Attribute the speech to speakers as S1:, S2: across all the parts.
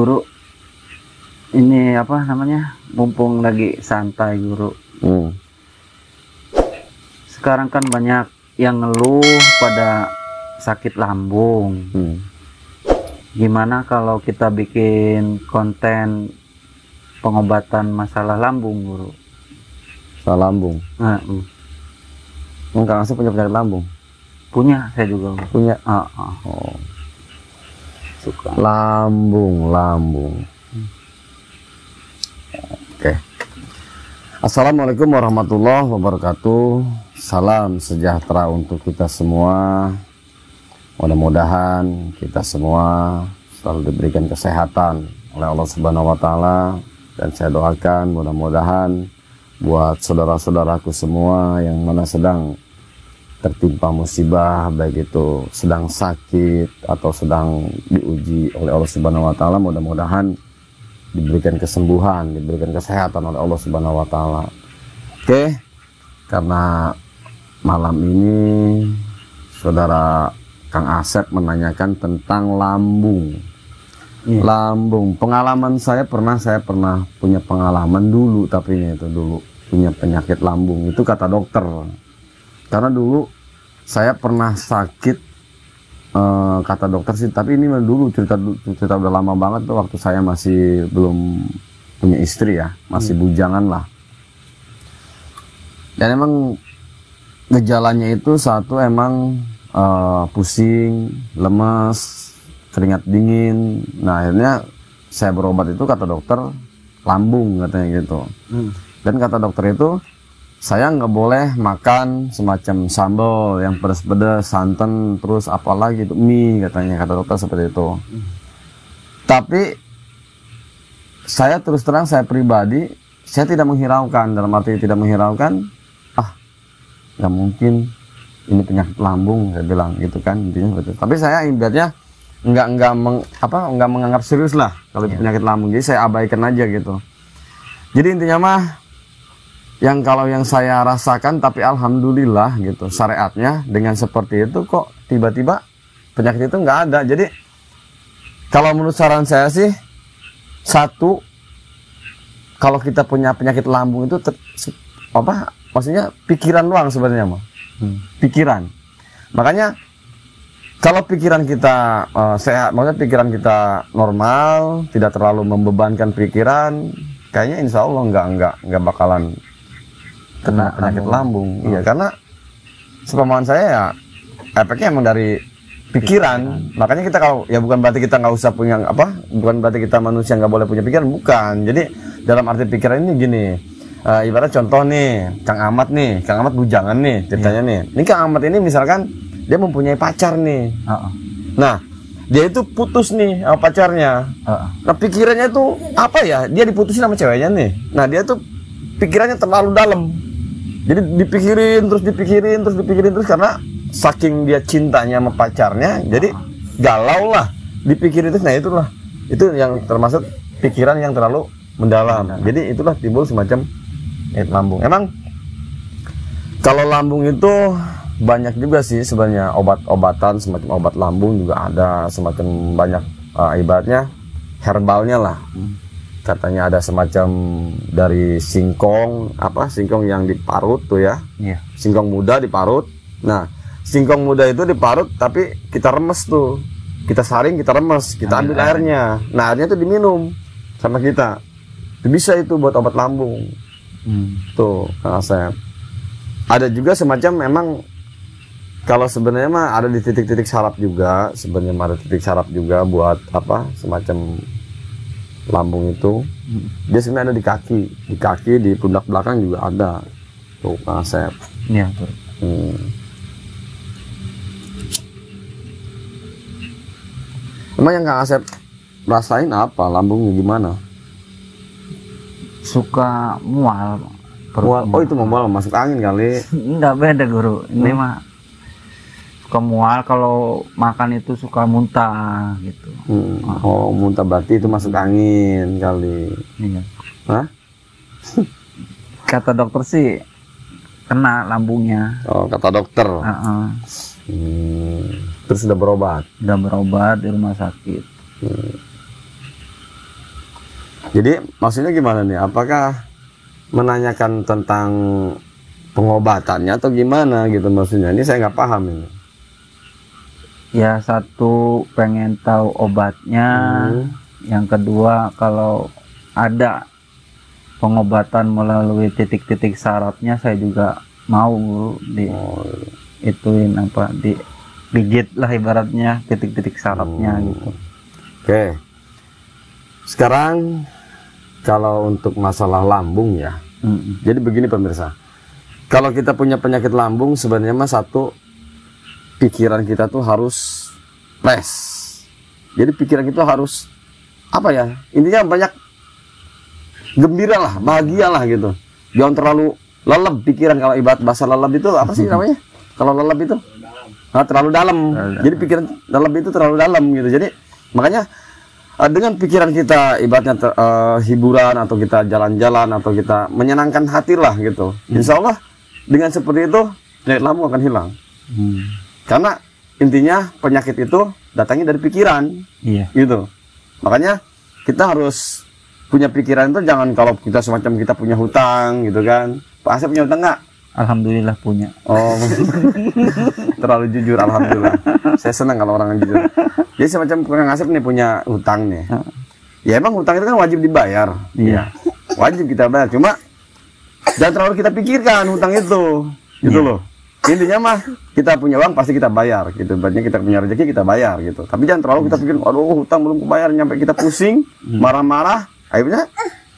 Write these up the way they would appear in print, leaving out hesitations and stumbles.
S1: Guru, ini apa namanya, mumpung lagi santai Guru. Sekarang kan banyak yang ngeluh pada sakit lambung. Gimana kalau kita bikin konten pengobatan masalah lambung Guru?
S2: Masalah lambung? Kang Asep punya penyakit lambung?
S1: Punya, saya juga
S2: punya.
S1: Oh. Suka
S2: lambung. Oke. Assalamualaikum warahmatullahi wabarakatuh. Salam sejahtera untuk kita semua. Mudah-mudahan kita semua selalu diberikan kesehatan oleh Allah Subhanahu wa Ta'ala, dan saya doakan mudah-mudahan buat saudara-saudaraku semua yang mana sedang tertimpa musibah, baik itu sedang sakit atau sedang diuji oleh Allah Subhanahu wa Ta'ala, mudah-mudahan diberikan kesembuhan, diberikan kesehatan oleh Allah Subhanahu wa Ta'ala. Oke, karena malam ini saudara Kang Asep menanyakan tentang lambung. Lambung, pengalaman saya pernah punya pengalaman dulu, tapi itu dulu punya penyakit lambung, itu kata dokter. Karena dulu saya pernah sakit, kata dokter sih, tapi ini dulu cerita udah lama banget tuh, waktu saya masih belum punya istri ya, masih bujangan lah. Dan emang gejalanya itu satu, emang pusing, lemas, keringat dingin. Nah akhirnya saya berobat, itu kata dokter lambung katanya gitu. Dan kata dokter itu saya nggak boleh makan semacam sambal yang pedas-pedas, santan, terus apalagi itu mie, katanya kata dokter seperti itu. Tapi saya terus terang, saya pribadi, saya tidak menghiraukan. Dalam arti tidak menghiraukan, nggak mungkin ini penyakit lambung, saya bilang gitu kan, intinya seperti itu. Tapi saya ibaratnya nggak menganggap serius lah kalau itu penyakit lambung, jadi saya abaikan aja gitu. Jadi intinya mah, kalau yang saya rasakan, tapi alhamdulillah gitu, syariatnya dengan seperti itu kok tiba-tiba penyakit itu nggak ada. Jadi kalau menurut saran saya sih, satu, kalau kita punya penyakit lambung itu maksudnya pikiran doang sebenarnya mah. Pikiran. Makanya kalau pikiran kita sehat, maksudnya pikiran kita normal, tidak terlalu membebankan pikiran, kayaknya insya Allah nggak bakalan kena penyakit lambung. Iya, karena sepemahaman saya ya efeknya emang dari pikiran. Makanya kita kalau ya, bukan berarti kita nggak usah punya bukan berarti kita manusia nggak boleh punya pikiran, bukan. Jadi dalam arti pikiran ini gini, ibarat contoh nih, Kang Ahmad bujangan nih ceritanya nih. Ini Kang Ahmad ini misalkan dia mempunyai pacar nih. Nah dia itu putus nih sama pacarnya. Nah pikirannya tuh apa ya, dia diputusin sama ceweknya nih. Nah dia tuh pikirannya terlalu dalam. Jadi dipikirin terus karena saking dia cintanya sama pacarnya, jadi galau lah, dipikirin terus. Nah itulah, itu yang termasuk pikiran yang terlalu mendalam. Jadi itulah timbul semacam lambung. Emang kalau lambung itu banyak juga sih sebenarnya obat-obatan, semacam obat lambung juga ada, semacam banyak ibaratnya herbalnya lah. Katanya ada semacam dari singkong yang diparut tuh ya. Singkong muda diparut. Nah singkong muda itu diparut, tapi kita remes tuh, kita saring, kita remes, kita ambil airnya. Nah airnya tuh diminum sama kita. Itu bisa itu buat obat lambung. Tuh Kang Asep. Ada juga semacam, memang kalau sebenarnya mah ada di titik-titik saraf juga, sebenarnya ada titik saraf juga buat semacam lambung itu. Dia sebenarnya ada di kaki, di pundak belakang juga ada. Tuh Kang Asep.
S1: Iya, betul.
S2: Emang yang Kang Asep rasain apa? Lambungnya gimana?
S1: Suka mual.
S2: Oh itu mual, masuk angin kali.
S1: Enggak, beda Guru. Ini mah suka mual, kalau makan itu suka muntah gitu.
S2: Oh muntah, berarti itu masuk angin kali.
S1: Iya.
S2: Hah?
S1: Kata dokter sih kena lambungnya.
S2: Oh kata dokter.
S1: Heeh.
S2: Terus sudah berobat?
S1: Udah berobat di rumah sakit.
S2: Jadi maksudnya gimana nih? Apakah menanyakan tentang pengobatannya atau gimana gitu maksudnya? Ini saya nggak paham ini.
S1: Ya, satu pengen tahu obatnya, yang kedua kalau ada pengobatan melalui titik-titik sarafnya saya juga mau di ituin apa di pijit lah ibaratnya titik-titik sarafnya gitu.
S2: Oke. Sekarang kalau untuk masalah lambung ya. Jadi begini pemirsa. Kalau kita punya penyakit lambung sebenarnya mah satu, pikiran kita tuh harus fresh. Jadi pikiran kita harus apa ya? Intinya banyak gembira lah, bahagia lah gitu. Jangan terlalu leleb pikiran. Kalau ibarat bahasa leleb itu apa sih namanya? Kalau leleb itu? Nah, terlalu dalam. Jadi pikiran leleb itu terlalu dalam gitu. Jadi makanya dengan pikiran kita ibaratnya hiburan atau kita jalan-jalan atau kita menyenangkan hati lah gitu. Insya Allah dengan seperti itu penyakit lambung akan hilang. Karena intinya penyakit itu datangnya dari pikiran.
S1: Iya.
S2: Gitu. Makanya kita harus punya pikiran itu jangan kalau kita semacam kita punya hutang gitu kan. Pak Asep punya hutang nggak?
S1: Alhamdulillah punya.
S2: Oh, terlalu jujur. Alhamdulillah. Saya senang kalau orang yang jujur. Jadi semacam Kang Asep nih punya hutang nih. Ya emang hutang itu kan wajib dibayar.
S1: Iya.
S2: Wajib kita bayar. Cuma jangan terlalu kita pikirkan hutang itu. Gitu loh. Intinya mah kita punya uang pasti kita bayar gitu. Berarti kita punya rezeki kita bayar gitu. Tapi jangan terlalu kita pikir, aduh hutang belum kebayar, nyampe kita pusing, marah-marah. Akhirnya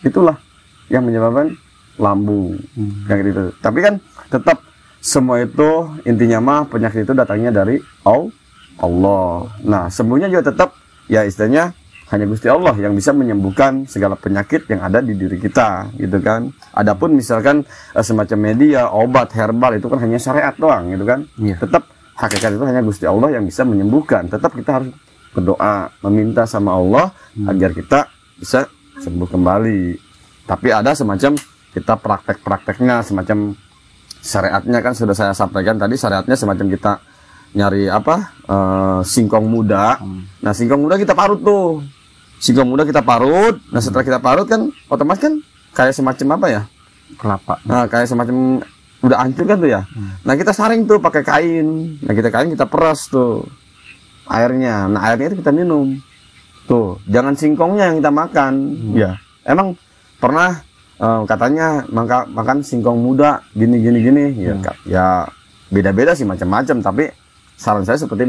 S2: itulah yang menyebabkan lambung kayak gitu. Tapi kan tetap semua itu intinya mah penyakit itu datangnya dari Allah. Nah, sembuhnya juga tetap ya istilahnya hanya Gusti Allah yang bisa menyembuhkan segala penyakit yang ada di diri kita, gitu kan. Adapun misalkan semacam media, obat, herbal itu kan hanya syariat doang, gitu kan. Tetap hakikat itu hanya Gusti Allah yang bisa menyembuhkan. Tetap kita harus berdoa, meminta sama Allah agar kita bisa sembuh kembali. Tapi ada semacam kita praktek-prakteknya, semacam syariatnya kan sudah saya sampaikan tadi. Syariatnya semacam kita nyari apa singkong muda. Nah singkong muda kita parut tuh. Singkong muda kita parut. Nah setelah kita parut kan otomatis kan kayak semacam apa ya?
S1: Kelapa.
S2: Nah kayak semacam udah hancur kan tuh ya. Nah kita saring tuh pakai kain. Nah kita kain kita peras tuh airnya. Nah airnya itu kita minum. Tuh jangan singkongnya yang kita makan. Ya emang pernah katanya makan singkong muda gini. Ya beda-beda sih macam-macam. Tapi saran saya seperti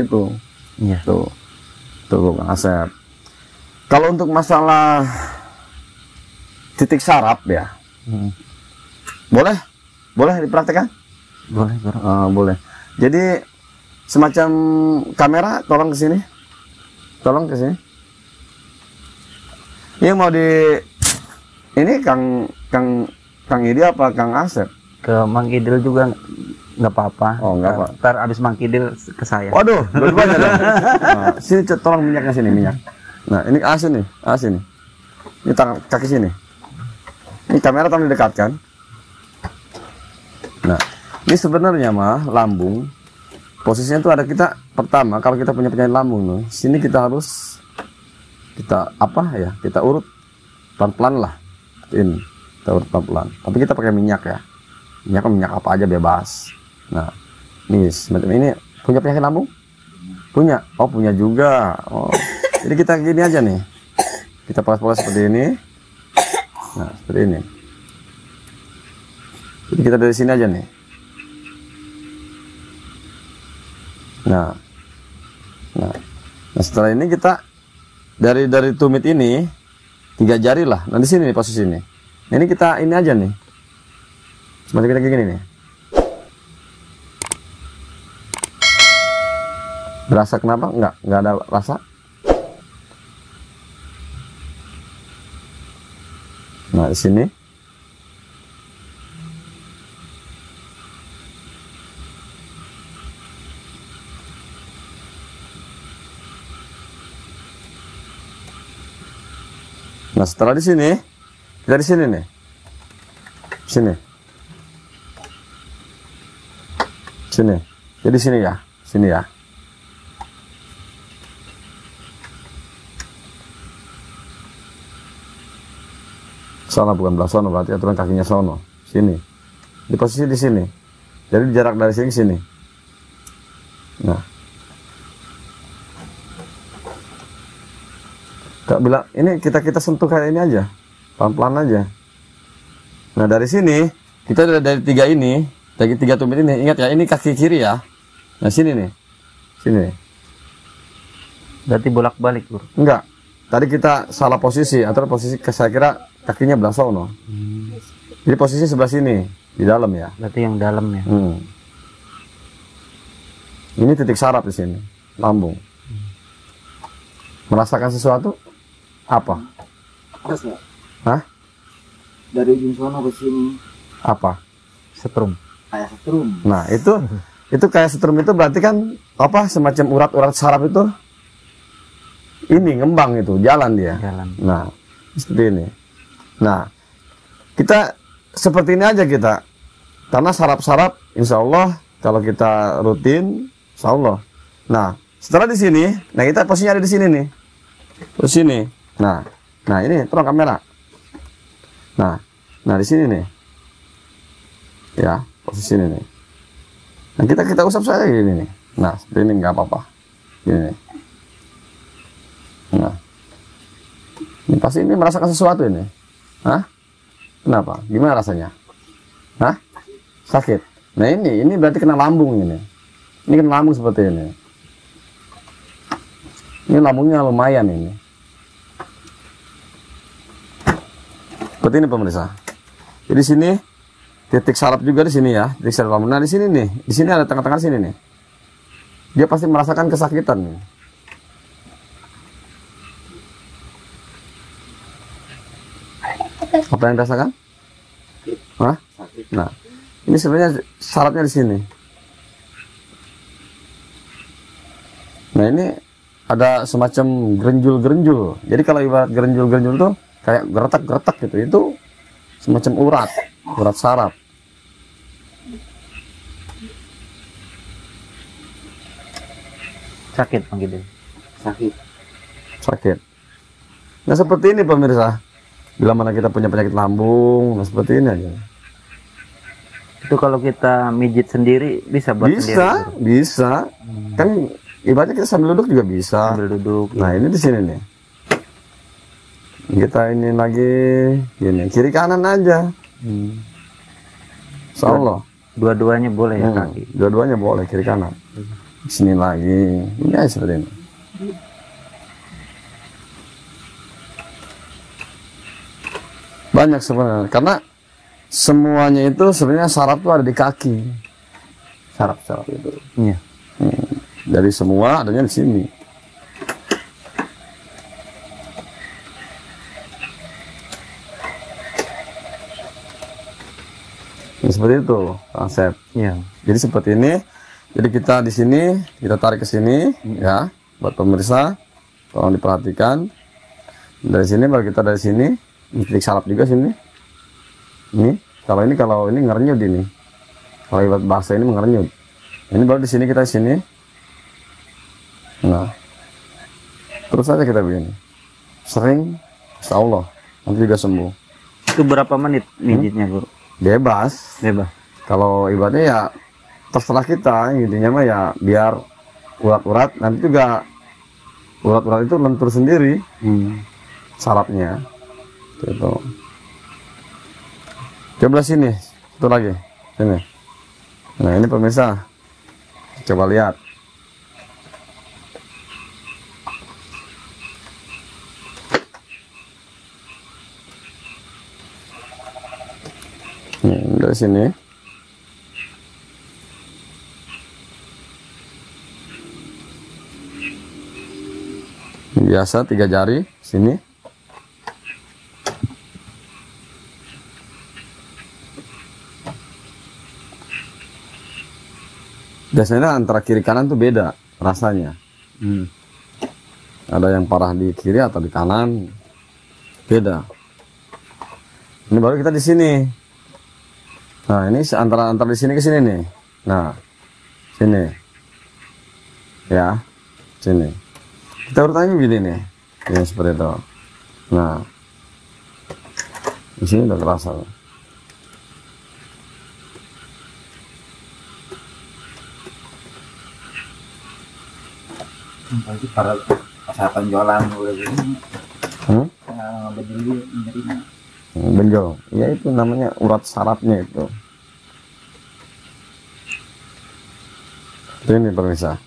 S2: itu.
S1: Iya.
S2: Tuh Kang Asep. Kalau untuk masalah titik saraf ya, boleh dipraktekkan? Boleh. Jadi semacam kamera, tolong ke sini. Ini mau ini Kang Idi apa Kang Asep?
S1: Ke Mang Kidil juga nggak apa-apa.
S2: Oh nggak apa.
S1: Ntar abis Mang Kidil ke saya.
S2: Waduh, dua-duanya dong. Nah, sini tolong minyaknya sini minyak. Nah ini asin nih. Ini tangan kaki sini. Ini kamera tolong didekatkan. Nah ini sebenarnya mah lambung. Posisinya tuh ada kita pertama kalau kita punya penyakit lambung nih. Sini kita harus kita urut pelan-pelan lah. Ini kita urut pelan-pelan. Tapi kita pakai minyak ya. Minyak apa aja bebas. Nah, ini semacam ini punya penyakit lambung? Punya. Oh, punya juga. Oh. Jadi kita gini aja nih. Kita poles-poles seperti ini. Nah, seperti ini. Jadi kita dari sini aja nih. Nah, setelah ini kita dari tumit ini 3 jari lah. Nah, di sini nih posisi ini. Nah, ini kita ini aja nih. Semacam kita kayak gini nih. Berasa kenapa? Enggak ada rasa. Nah, di sini. Nah, setelah di sini, kita di sini nih. Sini. Jadi sini ya. Salah, bukan belah sono, berarti aturan kakinya sono. Sini. Di posisi di sini. Jadi jarak dari sini ke sini. Nah. Kak bilang, ini kita sentuh kayak ini aja. Pelan-pelan aja. Nah, dari sini, kita dari tiga ini, dari tiga tumit ini, ingat ya, ini kaki kiri ya. Nah, sini nih. Sini.
S1: Berarti bolak-balik, Guru.
S2: Enggak. Tadi kita salah posisi, atau posisi saya kira kakinya belah sono. Jadi posisi sebelah sini, di dalam ya.
S1: Berarti yang dalam ya.
S2: Ini titik saraf di sini, lambung. Merasakan sesuatu? Apa?
S3: Pas nggak?
S2: Hah?
S3: Dari ujung sono ke sini
S2: Apa?
S1: Setrum.
S3: kayak setrum.
S2: Nah, itu kayak setrum itu berarti kan apa? Semacam urat-urat saraf itu ini ngembang itu, jalan dia.
S1: Jalan.
S2: Nah, seperti ini. Nah, kita seperti ini aja kita. Karena saraf-saraf insya Allah kalau kita rutin, insya Allah. Nah, setelah di sini, nah kita posisinya ada di sini nih. Terus sini. Nah ini tolong kamera. Nah di sini nih. Ya, posisi ini nih. Nah, kita usap saja gini nih. Nah, seperti ini nggak apa-apa. Gini nih. Nah. Ini pasti ini merasakan sesuatu ini. Hah? Kenapa? Gimana rasanya? Hah? Sakit. Nah, ini berarti kena lambung ini. Ini kena lambung seperti ini. Ini lambungnya lumayan ini. Seperti ini pemirsa. Jadi sini titik saraf juga di sini ya, titik saraf lambung. Nah di sini nih, di sini ada tengah-tengah sini nih. Dia pasti merasakan kesakitan nih. Apa yang dirasakan? Hah? Nah, ini sebenarnya sarafnya di sini. Nah ini ada semacam gerenjul-gerenjul. Jadi kalau ibarat gerenjul-gerenjul tuh kayak geretak-geretak gitu, itu semacam urat saraf.
S1: Sakit begitu.
S2: Sakit. Nah seperti ini pemirsa. Bila mana kita punya penyakit lambung, nah seperti ini aja.
S1: Itu kalau kita mijit sendiri bisa buat sendiri.
S2: Bisa. Kan ibaratnya kita sambil duduk juga bisa.
S1: Sambil duduk.
S2: Nah ini di sini nih. Kita ini lagi gini, kiri kanan aja. Insya Allah.
S1: Dua-duanya boleh ya kaki.
S2: Dua-duanya boleh, kiri kanan. Sini lagi. Ini aja seperti ini. Banyak sebenarnya. Karena semuanya itu sebenarnya saraf itu ada di kaki. Saraf-saraf itu.
S1: Iya.
S2: Dari semua adanya di sini. Nah, seperti itu konsep.
S1: Iya.
S2: Jadi seperti ini. Jadi kita di sini kita tarik ke sini ya, buat pemirsa tolong diperhatikan. Dari sini baru kita dari sini titik saraf juga sini. Ini kalau ini ngerenyut ini. Kalau ibarat bahasa ini mengerenyut. Ini baru di sini kita di sini. Nah, terus aja kita begini. Sering, insya Allah nanti juga sembuh.
S1: Itu berapa menit mijitnya, Guru?
S2: Bebas. Kalau ibaratnya ya terserah kita, intinya mah ya biar urat-urat nanti juga urat-urat itu lentur sendiri sarafnya. Gitu. Coba sini, itu lagi, sini. Nah ini pemirsa, coba lihat. Dari sini. Biasa 3 jari sini. Biasanya antara kiri kanan tuh beda rasanya. Ada yang parah di kiri atau di kanan, beda. Ini baru kita di sini. Nah ini antara di sini ke sini nih. Nah sini, ya sini. Kita urutannya begini nih, ini seperti itu. Nah Di sini udah kerasa.
S3: Itu para kesehatan jualan udah gini. Berdiri menerima.
S2: Benjol, ya itu namanya urat sarafnya itu. Ini pemirsa.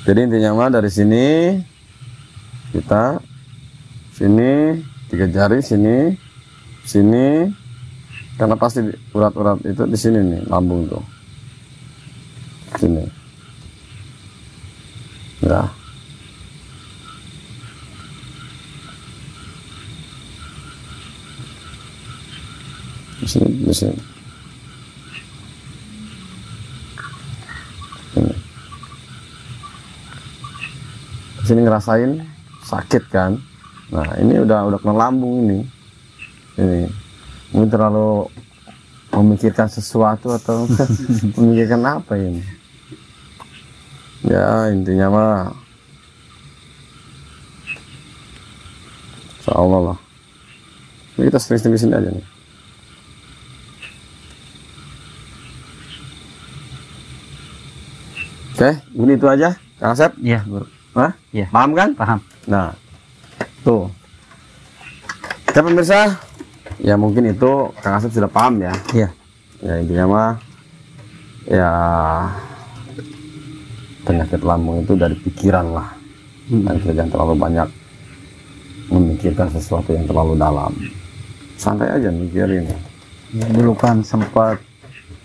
S2: Jadi intinya mah dari sini kita sini 3 jari sini sini karena pasti urat-urat itu di sini nih lambung tuh sini ya. Di sini di sini. Sini ngerasain sakit kan. Nah ini udah kena lambung ini mungkin terlalu memikirkan sesuatu atau memikirkan apa ini ya. Intinya mah insyaallah lah. Ini kita sering-sering di sini aja nih. Oke, ini itu aja Kang Asep.
S1: Iya, Guru.
S2: Hah?
S1: Iya.
S2: Paham kan?
S1: Paham.
S2: Nah, tuh. Ya pemirsa, ya mungkin itu Kang Asep sudah paham ya.
S1: Iya.
S2: Ya intinya mah, ya penyakit lambung itu dari pikiran lah. Dan kita jangan terlalu banyak memikirkan sesuatu yang terlalu dalam. Santai aja mikirin.
S1: Ya, dulu kan sempat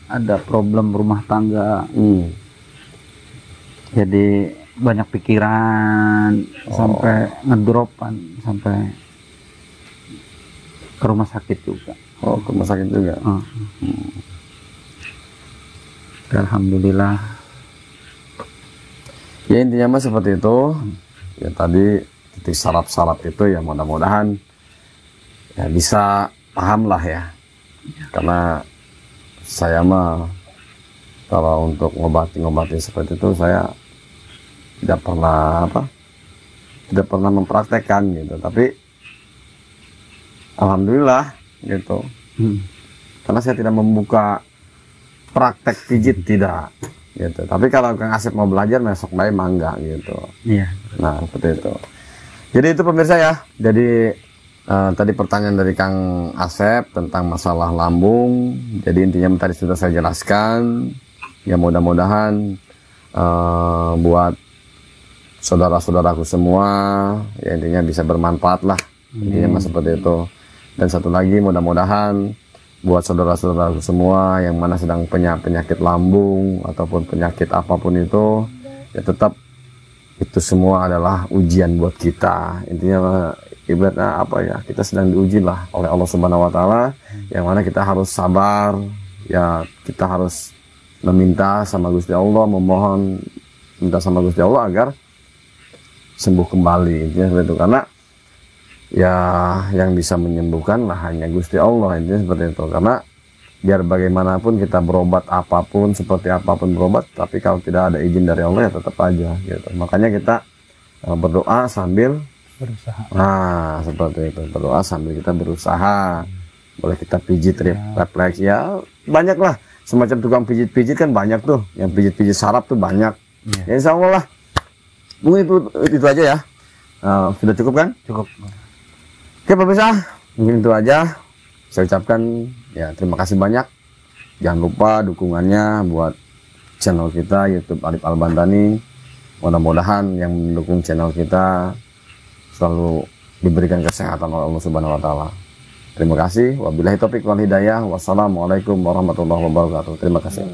S1: ada problem rumah tangga. Jadi banyak pikiran sampai ngedropan sampai ke rumah sakit juga.
S2: Oh, ke rumah sakit juga.
S1: Alhamdulillah.
S2: Ya intinya mah seperti itu. Ya tadi titik saraf-saraf itu ya mudah-mudahan ya bisa paham lah ya. Karena saya mah kalau untuk ngobati seperti itu saya tidak pernah mempraktekkan gitu, tapi alhamdulillah gitu. Karena saya tidak membuka praktek pijit tidak gitu, tapi kalau Kang Asep mau belajar besok baik mangga gitu.
S1: Iya.
S2: Nah seperti itu. Jadi itu pemirsa ya. Jadi tadi pertanyaan dari Kang Asep tentang masalah lambung. Jadi intinya tadi sudah saya jelaskan. Ya mudah-mudahan buat saudara-saudaraku semua ya intinya bisa bermanfaat lah. Intinya seperti itu. Dan satu lagi mudah-mudahan buat saudara-saudaraku semua yang mana sedang punya penyakit lambung ataupun penyakit apapun itu ya tetap itu semua adalah ujian buat kita. Intinya ibaratnya apa ya, kita sedang diuji lah oleh Allah Subhanahu wa taala, yang mana kita harus sabar ya, kita harus meminta sama Gusti Allah, memohon minta sama Gusti Allah agar sembuh kembali. Intinya seperti itu, karena ya yang bisa menyembuhkan lah hanya Gusti Allah. Intinya seperti itu, karena biar bagaimanapun kita berobat apapun, seperti apapun berobat, tapi kalau tidak ada izin dari Allah ya tetap aja gitu. Makanya kita berdoa sambil
S1: Berusaha.
S2: nah seperti itu, berdoa sambil kita berusaha. Boleh kita pijit refleks ya, banyak lah semacam tukang pijit-pijit kan banyak tuh, yang pijit-pijit saraf tuh banyak. Ya insya Allah lah. Mungkin itu aja ya. Sudah cukup kan?
S1: Cukup.
S2: Oke pemirsa, mungkin itu aja. Saya ucapkan ya terima kasih banyak. Jangan lupa dukungannya buat channel kita YouTube Arif Al-Bantani. Mudah-mudahan yang mendukung channel kita selalu diberikan kesehatan oleh Allah Subhanahu wa taala. Terima kasih. Wabillahi taufiq wal hidayah. Wassalamualaikum warahmatullahi wabarakatuh. Terima kasih.